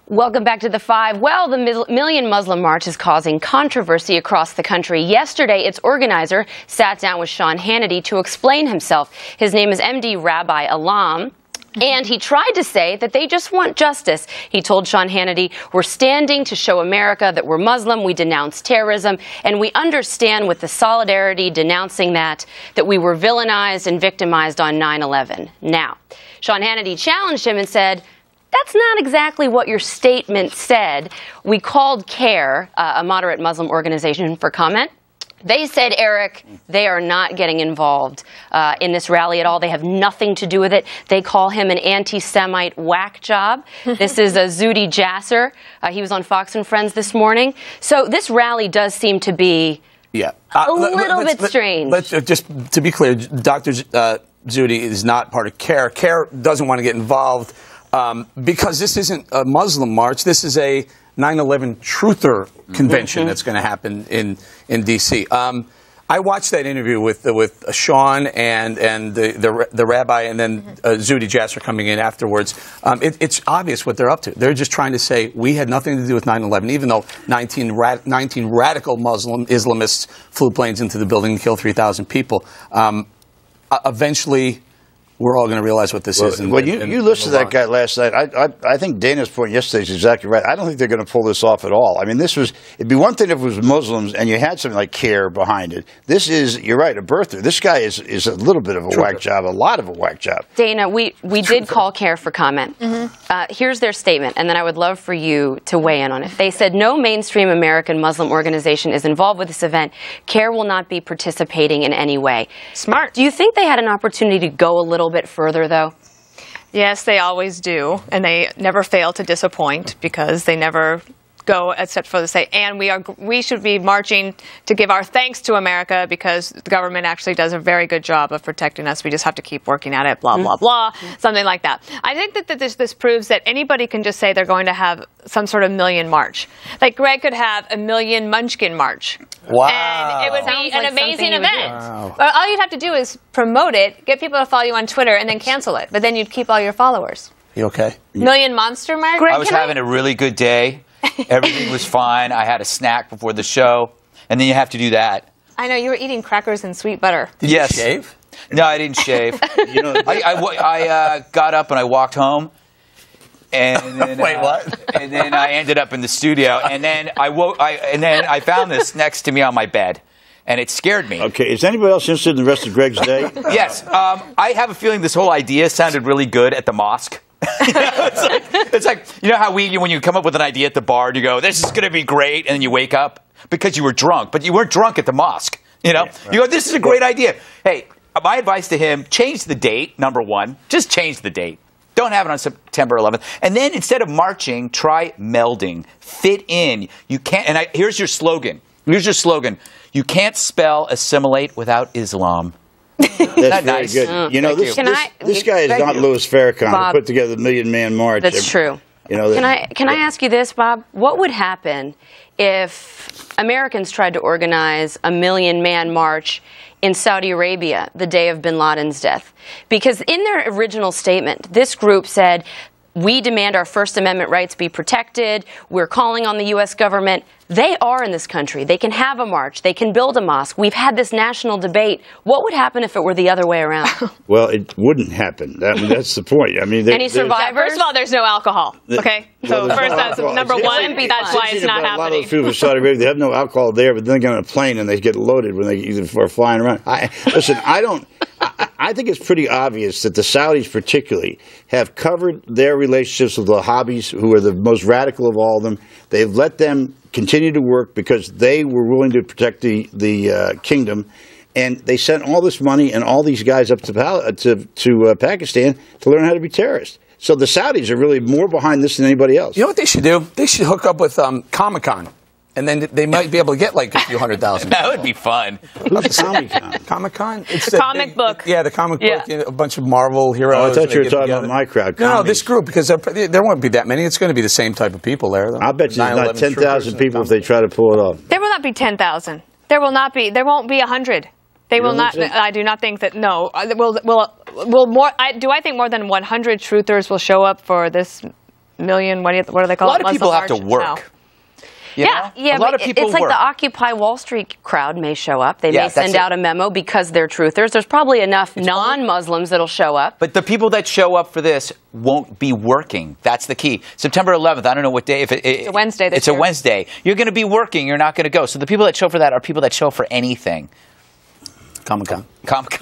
Welcome back to The Five. Well, the Million Muslim March is causing controversy across the country. Yesterday, its organizer sat down with Sean Hannity to explain himself. His name is MD Rabbi Alam. And he tried to say that they just want justice. He told Sean Hannity, "We're standing to show America that we're Muslim, we denounce terrorism, and we understand with the solidarity denouncing that we were villainized and victimized on 9/11. Now, Sean Hannity challenged him and said, "That's not exactly what your statement said." We called CAIR, a moderate Muslim organization, for comment. They said, Eric, they are not getting involved in this rally at all. They have nothing to do with it. They call him an anti-Semite whack job. This is Zuhdi Jasser. He was on Fox and Friends this morning. So this rally does seem to be a little bit strange. Let's just to be clear, Dr. Zuhdi is not part of CAIR. CAIR doesn't want to get involved because this isn't a Muslim march. This is a 9/11 truther convention that's going to happen in D.C. I watched that interview with Sean and the rabbi, and then Zuhdi Jasser coming in afterwards. It's obvious what they're up to. They're just trying to say we had nothing to do with 9/11, even though 19 radical Muslim Islamists flew planes into the building and killed 3,000 people. Eventually, we're all going to realize what this is. Well, you listened to that guy last night. I think Dana's point yesterday is exactly right. I don't think they're going to pull this off at all. I mean, it'd be one thing if it was Muslims and you had something like CAIR behind it. This is, you're right, a birther. This guy is a little bit of a whack job, a lot of a whack job. Dana, we did call CAIR for comment. Here's their statement, and then I would love for you to weigh in on it. They said, no mainstream American Muslim organization is involved with this event. CAIR will not be participating in any way. Smart. Do you think they had an opportunity to go a little bit further, though? Yes, they always do, and they never fail to disappoint because they never go except for to say, and we should be marching to give our thanks to America because the government actually does a very good job of protecting us. We just have to keep working at it, blah, blah, blah, something like that. I think that this proves that anybody can just say they're going to have some sort of million march. Like Greg could have a million Munchkin march. Wow. And it would be an amazing event. Wow. Well, all you'd have to do is promote it, get people to follow you on Twitter, and then cancel it. But then you'd keep all your followers. You okay? Million Monster March? I was having a really good day. Everything was fine. I had a snack before the show. And then you have to do that. I know. You were eating crackers and sweet butter. Did you shave? No, I didn't shave. I got up and I walked home. And then, wait, what? And then I ended up in the studio. And then I found this next to me on my bed. And it scared me. Okay, is anybody else interested in the rest of Greg's day? Yes. I have a feeling this whole idea sounded really good at the mosque. It's like, you know how when you come up with an idea at the bar and you go, this is going to be great, and then you wake up because you were drunk, but you weren't drunk at the mosque. You know, you go, this is a great idea. Hey, my advice to him: change the date. Number one, just change the date. Don't have it on September 11th. And then instead of marching, try melding. Fit in. You can't. And here's your slogan. Here's your slogan. You can't spell assimilate without Islam. That's very nice. good. You know, this guy is not Louis Farrakhan Bob, to put together the Million Man March. That's true. You know, can I ask you this, Bob? What would happen if Americans tried to organize a Million Man March in Saudi Arabia the day of bin Laden's death? Because in their original statement, this group said, we demand our First Amendment rights be protected. We're calling on the U.S. government. They are in this country. They can have a march. They can build a mosque. We've had this national debate. What would happen if it were the other way around? Well, it wouldn't happen. That's the point. I mean, any survivors? Yeah, first of all, there's no alcohol. Okay, so first that's number one. That's why it's not happening. A lot of those people from Saudi Arabia, they have no alcohol there, but then they get on a plane and they get loaded when they are flying around. I think it's pretty obvious that the Saudis particularly have covered their relationships with the Wahhabis, who are the most radical of all of them. They've let them continue to work because they were willing to protect the kingdom. And they sent all this money and all these guys up to Pakistan to learn how to be terrorists. So the Saudis are really more behind this than anybody else. You know what they should do? They should hook up with Comic-Con. And then they might be able to get like a few 100,000. That would be fun. Who's Comic-Con? Comic-Con? It's the comic book. Yeah, the comic book. You know, a bunch of Marvel heroes. Oh, I thought you were talking about my crowd. No, this group, because there won't be that many. It's going to be the same type of people there. I'll bet you there's not 10,000 people if they try to pull it off. There will not be 10,000. There will not be. There won't be 100. They will not. I do not think that. No. Will more? Do I think more than 100 truthers will show up for this million, what do they call it? A lot of people have to work. You know? Yeah, a lot of people it's like work. the Occupy Wall Street crowd may show up. They Yeah, may send out a memo because they're truthers. There's probably enough non-Muslims that'll show up. But the people that show up for this won't be working. That's the key. September 11th, I don't know what day. It's a Wednesday this It's year. a Wednesday. You're going to be working. You're not going to go. So the people that show for that are people that show for anything. Comic-Con.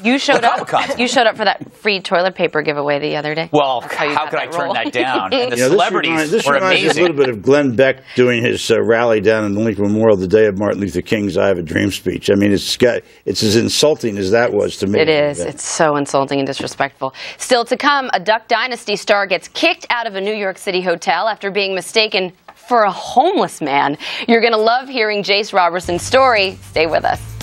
You showed up. Comic-Con. You showed up for that free toilet paper giveaway the other day. Well, That's you how got could I that turn role. that down? And the You know, celebrities this were reminds me amazing. a little bit of Glenn Beck doing his rally down in the Lincoln Memorial the day of Martin Luther King's "I Have a Dream" speech. I mean, it's as insulting as that was to me. It is. It's so insulting and disrespectful. Still to come, a Duck Dynasty star gets kicked out of a New York City hotel after being mistaken for a homeless man. You're going to love hearing Jace Robertson's story. Stay with us.